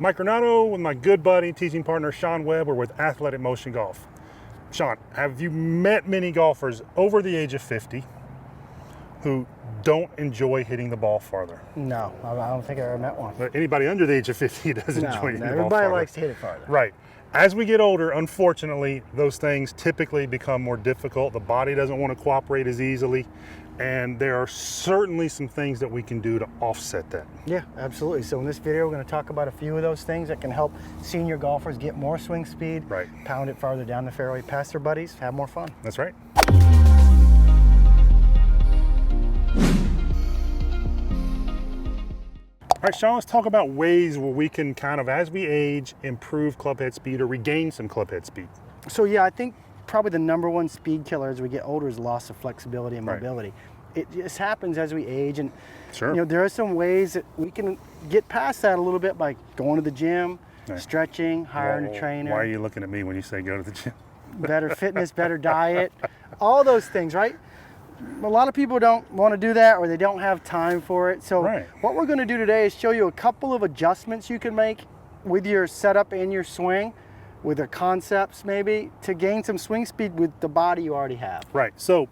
Mike Granato with my good buddy, teaching partner, Shaun Webb. We're with Athletic Motion Golf. Shaun, have you met many golfers over the age of 50 who don't enjoy hitting the ball farther? No, I don't think I ever met one. But anybody under the age of 50 doesn't enjoy hitting the ball farther. Everybody likes to hit it farther. Right. As we get older, unfortunately, those things typically become more difficult. The body doesn't want to cooperate as easily. And there are certainly some things that we can do to offset that. Yeah, absolutely. So in this video, we're going to talk about a few of those things that can help senior golfers get more swing speed, right, pound it farther down the fairway, pass their buddies, have more fun. That's right. All right, Shaun, let's talk about ways where we can kind of, as we age, improve clubhead speed or regain some clubhead speed. So yeah, I think probably the #1 speed killer as we get older is loss of flexibility and mobility. Right. It just happens as we age, and sure, you know, there are some ways that we can get past that a little bit by going to the gym, right, stretching, hiring a trainer. Why are you looking at me when you say go to the gym? Better fitness, better diet, all those things, right? A lot of people don't want to do that, or they don't have time for it. So right, what we're going to do today is show you a couple of adjustments you can make with your setup and your swing, with the concepts maybe, to gain some swing speed with the body you already have. Right. So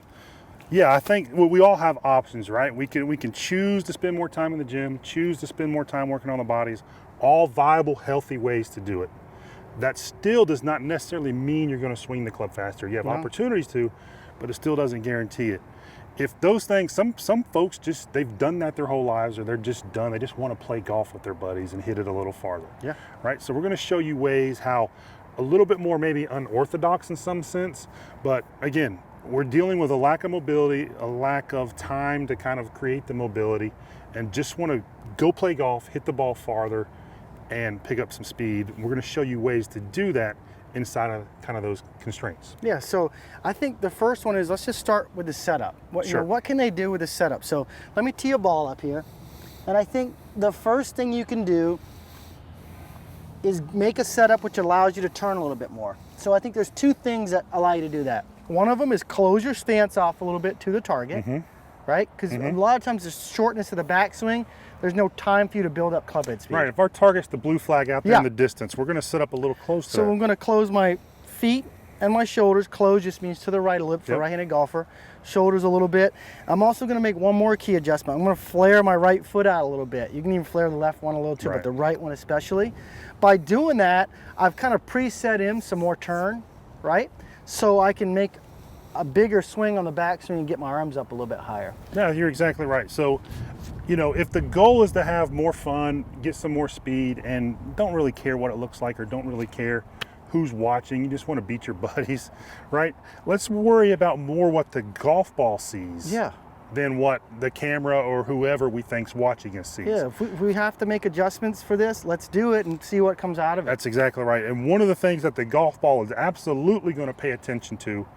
yeah, I think we all have options, right? We can choose to spend more time in the gym, choose to spend more time working on the bodies, all viable, healthy ways to do it. That still does not necessarily mean you're going to swing the club faster. You have opportunities to, but it still doesn't guarantee it. If those things, some folks just, they've done that their whole lives, or they're just done. They just want to play golf with their buddies and hit it a little farther. Yeah. Right. So we're going to show you ways how a little bit more maybe unorthodox in some sense, but again, we're dealing with a lack of mobility, a lack of time to kind of create the mobility, and just want to go play golf, hit the ball farther, and pick up some speed. We're going to show you ways to do that inside of kind of those constraints. Yeah, so I think the first one is, let's just start with the setup. What, sure, you know, what can they do with the setup? So let me tee a ball up here, and I think the first thing you can do is make a setup which allows you to turn a little bit more. So I think there's two things that allow you to do that. One of them is close your stance off a little bit to the target, right? Because a lot of times the shortness of the backswing, there's no time for you to build up clubhead speed. Right, if our target's the blue flag out there in the distance, we're gonna set up a little close to So that. I'm gonna close my feet and my shoulders. Close just means to the right a little for a right-handed golfer. Shoulders a little bit. I'm also gonna make one more key adjustment. I'm gonna flare my right foot out a little bit. You can even flare the left one a little too, but the right one especially. By doing that, I've kind of preset in some more turn, right? So I can make a bigger swing on the backswing and get my arms up a little bit higher. Yeah, you're exactly right. So, you know, if the goal is to have more fun, get some more speed, and don't really care what it looks like or don't really care who's watching, you just want to beat your buddies, right? Let's worry about more what the golf ball sees than what the camera or whoever we think's watching us sees. Yeah, if we have to make adjustments for this, let's do it and see what comes out of it. That's exactly right. And one of the things that the golf ball is absolutely going to pay attention to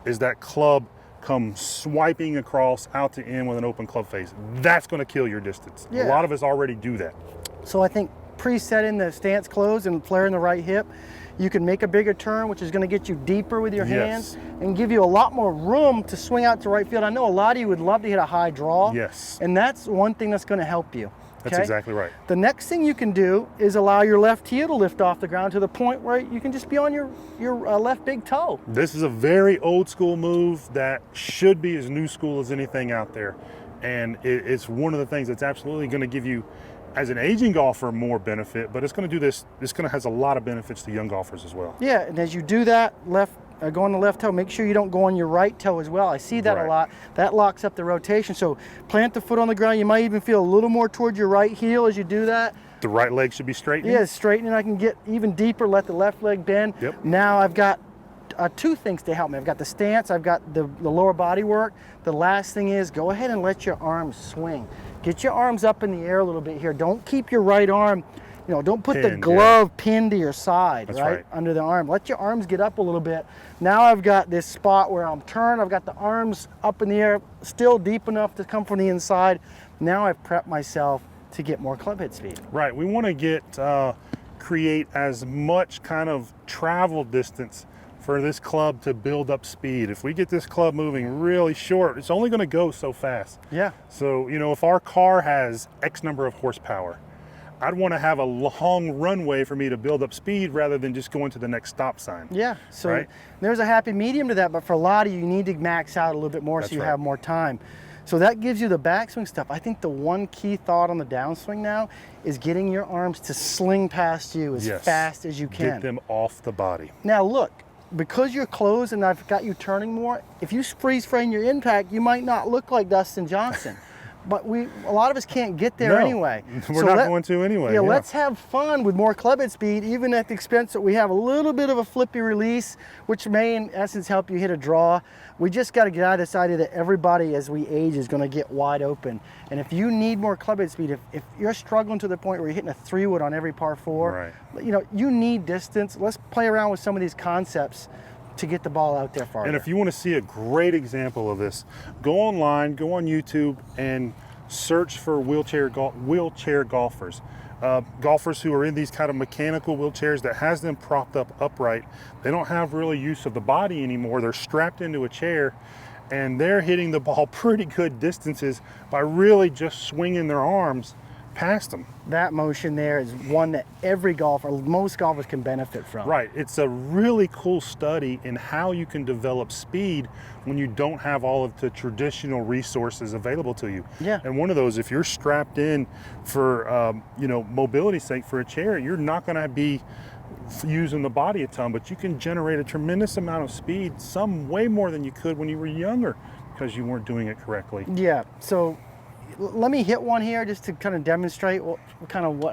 is that club come swiping across out to in with an open club face. That's going to kill your distance. A lot of us already do that. So I think presetting the stance closed and flaring the right hip, you can make a bigger turn, which is going to get you deeper with your hands and give you a lot more room to swing out to right field. I know a lot of you would love to hit a high draw. Yes. And that's one thing that's going to help you. That's exactly right. The next thing you can do is allow your left heel to lift off the ground to the point where you can just be on your left big toe. This is a very old school move that should be as new school as anything out there. And it's one of the things that's absolutely going to give you, as an aging golfer, more benefit, but it's going to do this going to has a lot of benefits to young golfers as well. Yeah, and as you do that, go on the left toe, make sure you don't go on your right toe as well. I see that a lot. That locks up the rotation. So plant the foot on the ground. You might even feel a little more towards your right heel as you do that. The right leg should be straightening? Yeah, straightening. I can get even deeper, let the left leg bend. Now I've got two things to help me. I've got the stance, I've got the lower body work. The last thing is go ahead and let your arms swing. Get your arms up in the air a little bit here. Don't keep your right arm, you know, don't put the glove pinned to your side, right, under the arm. Let your arms get up a little bit. Now I've got this spot where I'm turned. I've got the arms up in the air, still deep enough to come from the inside. Now I've prepped myself to get more clubhead speed. Right. We want to create as much kind of travel distance for this club to build up speed. If we get this club moving really short, it's only going to go so fast. Yeah. So, you know, if our car has X number of horsepower, I'd want to have a long runway for me to build up speed rather than just going to the next stop sign. Yeah, so right? There's a happy medium to that, but for a lot of you, you need to max out a little bit more so you have more time. So that gives you the backswing stuff. I think the one key thought on the downswing now is getting your arms to sling past you as fast as you can. Get them off the body. Now look, because you're closed and I've got you turning more, if you freeze frame your impact, you might not look like Dustin Johnson. But a lot of us can't get there anyway. We're not going to anyway. Yeah, let's have fun with more club head speed, even at the expense that we have a little bit of a flippy release, which may in essence help you hit a draw. We just got to get out of this idea that everybody as we age is going to get wide open. And if you need more club head speed, if you're struggling to the point where you're hitting a 3-wood on every par 4, you need distance. Let's play around with some of these concepts to get the ball out there farther. And if you want to see a great example of this, go online, go on YouTube, and search for wheelchair golfers. Golfers who are in these kind of mechanical wheelchairs that has them propped up upright. They don't have really use of the body anymore. They're strapped into a chair, and they're hitting the ball pretty good distances by really just swinging their arms past them. That motion there is one that every golfer, most golfers can benefit from. Right, it's a really cool study in how you can develop speed when you don't have all of the traditional resources available to you. Yeah. And one of those, if you're strapped in for mobility's sake for a chair, you're not going to be using the body a ton, but you can generate a tremendous amount of speed, some way more than you could when you were younger because you weren't doing it correctly. Yeah, so let me hit one here just to kind of demonstrate what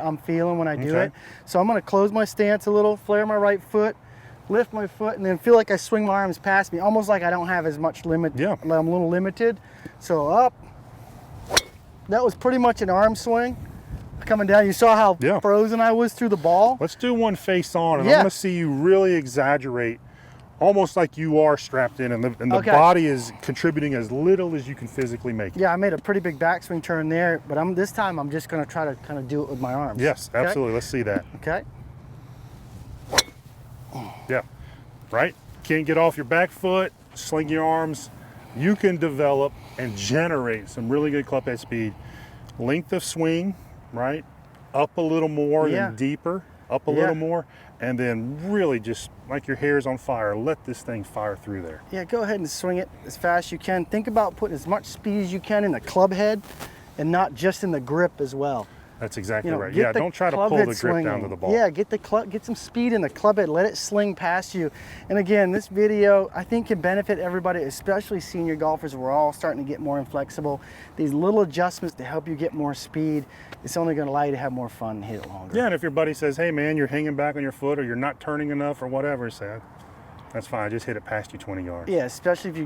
I'm feeling when I do it. So I'm going to close my stance a little, flare my right foot, lift my foot, and then feel like I swing my arms past me, almost like I don't have as much limit. Yeah. I'm a little limited. So up. That was pretty much an arm swing. Coming down, you saw how frozen I was through the ball. Let's do one face on, and I'm going to see you really exaggerate, almost like you are strapped in, and the body is contributing as little as you can physically make it. Yeah, I made a pretty big backswing turn there, but this time I'm just going to try to kind of do it with my arms. Yes, absolutely. Let's see that. Okay. Yeah, right? Can't get off your back foot, sling your arms. You can develop and generate some really good club head speed. Length of swing, right? Up a little more than deeper, up a little more, and then really just like your hair's on fire, let this thing fire through there. Yeah, go ahead and swing it as fast as you can. Think about putting as much speed as you can in the club head and not just in the grip as well. That's exactly right. Yeah, don't try to pull the grip down to the ball. Yeah, get some speed in the club head, let it sling past you. And again, this video I think can benefit everybody, especially senior golfers. We're all starting to get more inflexible. These little adjustments to help you get more speed, it's only going to allow you to have more fun and hit it longer. Yeah, and if your buddy says, hey man, you're hanging back on your foot or you're not turning enough or whatever, say, that's fine, I just hit it past you 20 yards. Yeah, especially if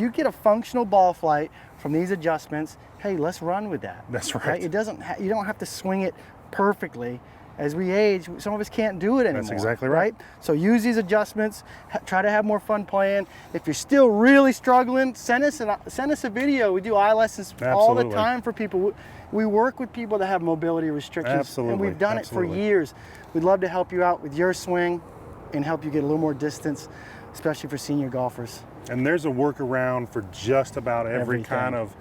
you get a functional ball flight from these adjustments, hey, let's run with that. That's right. It doesn't. You don't have to swing it perfectly. As we age, some of us can't do it anymore. That's exactly right. So use these adjustments. Try to have more fun playing. If you're still really struggling, send us a video. We do eye lessons all the time for people. We work with people that have mobility restrictions. Absolutely. And we've done it for years. We'd love to help you out with your swing and help you get a little more distance, especially for senior golfers. And there's a workaround for just about every kind of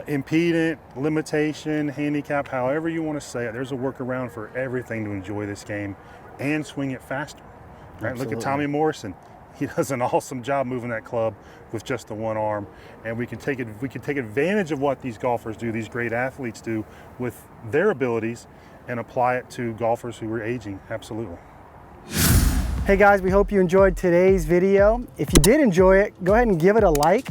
impedant, limitation, handicap, however you want to say it. There's a workaround for everything to enjoy this game and swing it faster. Right? Look at Tommy Morrison. He does an awesome job moving that club with just the one arm, and we can take advantage of what these golfers do, these great athletes do, with their abilities, and apply it to golfers who are aging. Absolutely. Hey guys, we hope you enjoyed today's video. If you did enjoy it, go ahead and give it a like.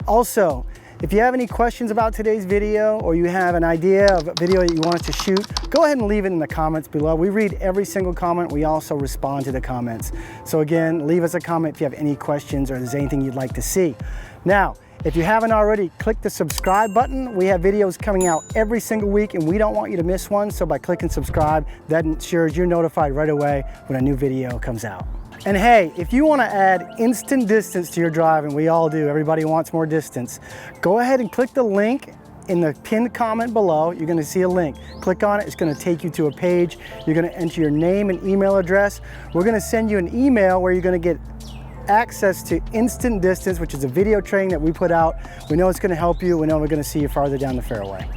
Also, if you have any questions about today's video, or you have an idea of a video that you want us to shoot, go ahead and leave it in the comments below. We read every single comment. We also respond to the comments. So again, leave us a comment if you have any questions or there's anything you'd like to see. Now, if you haven't already, click the subscribe button. We have videos coming out every single week and we don't want you to miss one. So by clicking subscribe, that ensures you're notified right away when a new video comes out. And hey, if you want to add instant distance to your drive, and we all do, everybody wants more distance, go ahead and click the link in the pinned comment below. You're going to see a link. Click on it. It's going to take you to a page. You're going to enter your name and email address. We're going to send you an email where you're going to get access to instant distance, which is a video training that we put out. We know it's going to help you. We know we're going to see you farther down the fairway.